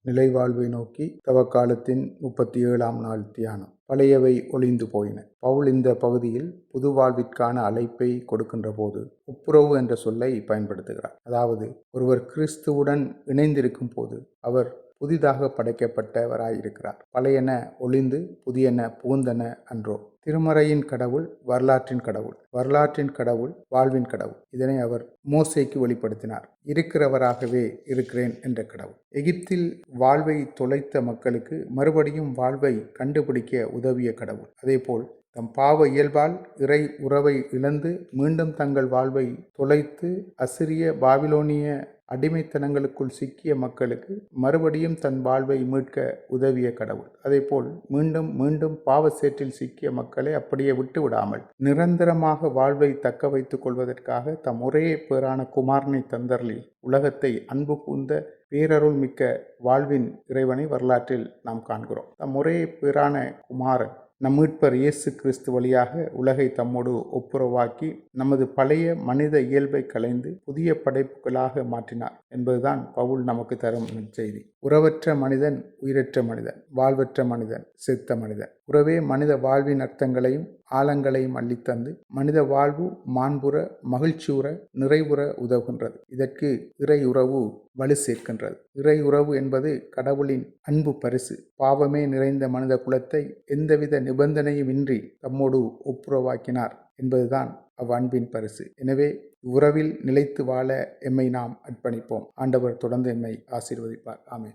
நிலைவாழ்வை நோக்கி தவக்காலத்தின் 37ஆம் நாள் தியானம். பழையவை ஒளிந்து போயின. பவுல் இந்த பகுதியில் புது வாழ்விற்கான அழைப்பை கொடுக்கின்ற போது ஒப்புரவு என்ற சொல்லை பயன்படுத்துகிறார். அதாவது ஒருவர் கிறிஸ்துவுடன் இணைந்திருக்கும் போது அவர் புதிதாக படைக்கப்பட்டவராயிருக்கிறார். பழையன ஒளிந்து புதியன புகுந்தன அன்றோ. திருமறையின் கடவுள் வரலாற்றின் கடவுள், வரலாற்றின் கடவுள் வாழ்வின் கடவுள். இதனை அவர் மோசேக்கு வெளிப்படுத்தினார். இருக்கிறவராகவே இருக்கிறேன் என்ற கடவுள். எகிப்தில் வாழ்வை தொலைத்த மக்களுக்கு மறுபடியும் வாழ்வை கண்டுபிடிக்க உதவிய கடவுள். அதேபோல் தம் பாவ இயல்பால் இறை உறவை இழந்து மீண்டும் தங்கள் வாழ்வை தொலைத்து அசிரிய பாபிலோனிய அடிமைத்தனங்களுக்குள் சிக்கிய மக்களுக்கு மறுபடியும் தன் வாழ்வை மீட்க உதவிய கடவுள். அதேபோல் மீண்டும் மீண்டும் பாவ சேற்றில் சிக்கிய மக்களை அப்படியே விட்டு விடாமல் நிரந்தரமாக வாழ்வை தக்க வைத்துக் கொள்வதற்காக தம் ஒரே பேரான குமாரனை தந்தர்லி உலகத்தை அன்பு கூர்ந்த பேரருள் மிக்க வாழ்வின் இறைவனை வரலாற்றில் நாம் காண்கிறோம். தம் ஒரே பேரான குமாரன் நம் மீட்பர் இயேசு கிறிஸ்து வழியாக உலகை தம்மோடு ஒப்புரவாக்கி நமது பழைய மனித இயல்பை களைந்து புதிய படைப்புகளாக மாற்றினார் என்பதுதான் பவுல் நமக்கு தரும் செய்தி. உறவற்ற மனிதன் உயிரற்ற மனிதன், வாழ்வற்ற மனிதன் செத்த மனிதன். உறவே மனித வாழ்வின் அர்த்தங்களையும் ஆழங்களையும் அள்ளித்தந்து மனித வாழ்வு மாண்புற மகிழ்ச்சியுற நிறைவுற உதவுகின்றது. இதற்கு இறை உறவு வலு சேர்க்கின்றது. இறை உறவு என்பது கடவுளின் அன்பு பரிசு. பாவமே நிறைந்த மனித குலத்தை எந்தவித நிபந்தனையும் இன்றி தம்மோடு ஒப்புரவாக்கினார் என்பதுதான் அவ்வன்பின் பரிசு. எனவே உறவில் நிலைத்து வாழ எம்மை நாம் அர்ப்பணிப்போம். ஆண்டவர் தொடர்ந்து எம்மை ஆசீர்வதிப்பார். ஆமென்.